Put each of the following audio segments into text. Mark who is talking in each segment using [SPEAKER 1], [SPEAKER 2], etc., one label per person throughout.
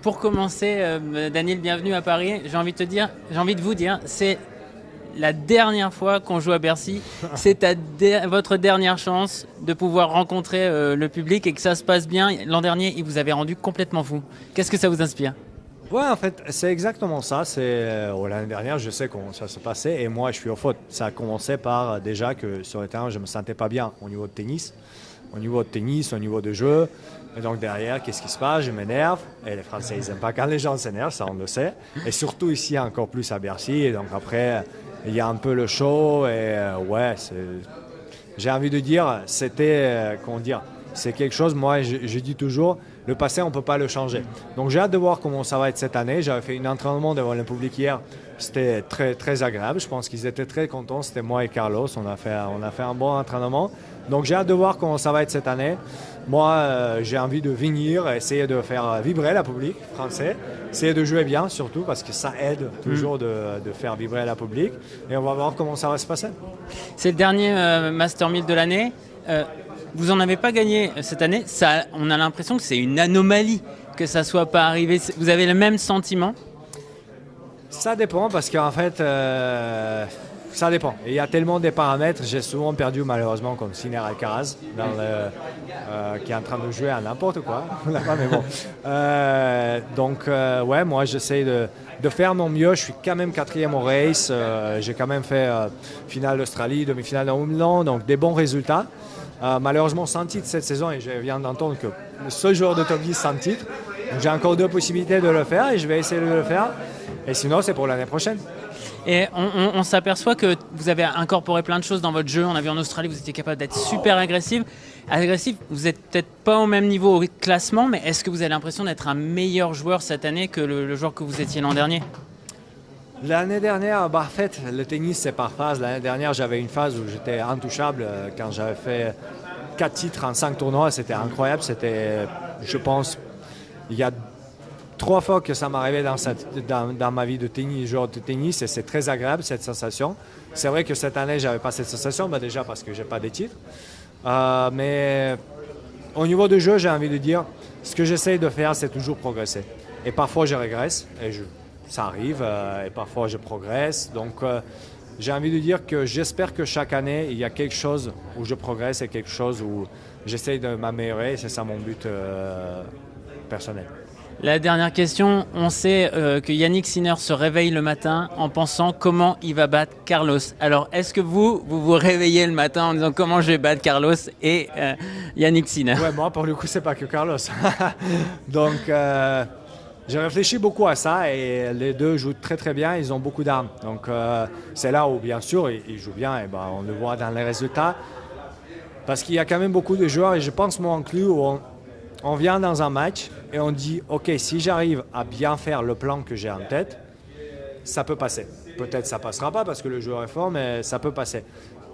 [SPEAKER 1] Pour commencer, Daniel, bienvenue à Paris. J'ai envie de vous dire, c'est la dernière fois qu'on joue à Bercy. C'est votre dernière chance de pouvoir rencontrer le public et que ça se passe bien. L'an dernier, il vous avait rendu complètement fou. Qu'est-ce que ça vous inspire?
[SPEAKER 2] Ouais, en fait, c'est exactement ça. L'année dernière, je sais comment ça se passait et moi, je suis au faute. Ça a commencé par déjà que sur le terrain, je me sentais pas bien au niveau de tennis, au niveau de jeu. Et donc derrière, qu'est-ce qui se passe? Je m'énerve. Et les Français, ils n'aiment pas quand les gens s'énervent, ça on le sait. Et surtout ici, encore plus à Bercy. Et donc après, il y a un peu le show. Et j'ai envie de dire, comment dire, c'est quelque chose, moi je dis toujours, le passé on ne peut pas le changer. Donc j'ai hâte de voir comment ça va être cette année. J'avais fait un entraînement devant le public hier, c'était très, très agréable, je pense qu'ils étaient très contents, c'était moi et Carlos, on a fait un bon entraînement. Donc j'ai hâte de voir comment ça va être cette année. Moi j'ai envie de venir, essayer de faire vibrer la public français, essayer de jouer bien surtout parce que ça aide toujours de faire vibrer la public et on va voir comment ça va se passer.
[SPEAKER 1] C'est le dernier Master 1000 de l'année. Vous n'en avez pas gagné cette année. On a l'impression que c'est une anomalie que ça ne soit pas arrivé. Vous avez le même sentiment?
[SPEAKER 2] Ça dépend parce qu'en fait, ça dépend. Il y a tellement de paramètres. J'ai souvent perdu malheureusement comme Sinner Alcaraz qui est en train de jouer à n'importe quoi. Mais bon. Ouais, moi j'essaie de faire mon mieux. Je suis quand même quatrième au race. J'ai quand même fait finale d'Australie, demi-finale de Wimbledon, donc des bons résultats. Malheureusement sans titre cette saison et je viens d'entendre que ce joueur de top 10 sans titre. Donc j'ai encore 2 possibilités de le faire et je vais essayer de le faire. Et sinon, c'est pour l'année prochaine.
[SPEAKER 1] Et on s'aperçoit que vous avez incorporé plein de choses dans votre jeu. On a vu en Australie, vous étiez capable d'être super agressif. Vous n'êtes peut-être pas au même niveau au classement, mais est-ce que vous avez l'impression d'être un meilleur joueur cette année que le joueur que vous étiez l'an dernier?
[SPEAKER 2] L'année dernière, en fait, le tennis, c'est par phase. L'année dernière, j'avais une phase où j'étais intouchable quand j'avais fait 4 titres en 5 tournois. C'était incroyable. C'était, je pense, il y a 3 fois que ça m'arrivait dans ma vie de tennis, joueur de tennis, et c'est très agréable cette sensation. C'est vrai que cette année, je n'avais pas cette sensation, déjà parce que je n'ai pas de titres. Mais au niveau du jeu, j'ai envie de dire, ce que j'essaye de faire, c'est toujours progresser. Et parfois, je régresse, ça arrive, et parfois, je progresse. Donc, j'ai envie de dire que j'espère que chaque année, il y a quelque chose où je progresse et quelque chose où j'essaye de m'améliorer. C'est ça mon but personnel.
[SPEAKER 1] La dernière question, on sait que Jannik Sinner se réveille le matin en pensant comment il va battre Carlos. Alors, est-ce que vous réveillez le matin en disant comment je vais battre Carlos et Jannik Sinner?
[SPEAKER 2] Ouais, moi, pour le coup, c'est pas que Carlos. Donc, j'ai réfléchi beaucoup à ça et les deux jouent très très bien, ils ont beaucoup d'armes. Donc, c'est là où, bien sûr, ils jouent bien et on le voit dans les résultats. Parce qu'il y a quand même beaucoup de joueurs, et je pense moi inclus, où on vient dans un match et on dit « Ok, si j'arrive à bien faire le plan que j'ai en tête, ça peut passer. Peut-être ça ne passera pas parce que le joueur est fort, mais ça peut passer. »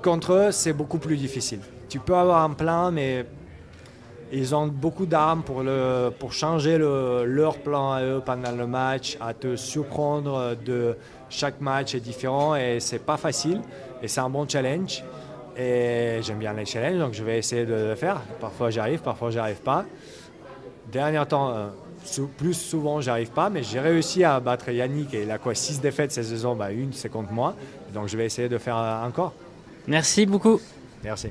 [SPEAKER 2] Contre eux, c'est beaucoup plus difficile. Tu peux avoir un plan, mais ils ont beaucoup d'armes pour changer leur plan à eux pendant le match, à te surprendre. Chaque match est différent et ce n'est pas facile. Et c'est un bon challenge. Et j'aime bien les challenges, donc je vais essayer de le faire. Parfois j'arrive, parfois j'arrive pas. Dernier temps, plus souvent j'arrive pas, mais j'ai réussi à battre Jannik et il a 6 défaites cette saison, une c'est contre moi. Donc je vais essayer de faire encore.
[SPEAKER 1] Merci beaucoup.
[SPEAKER 2] Merci.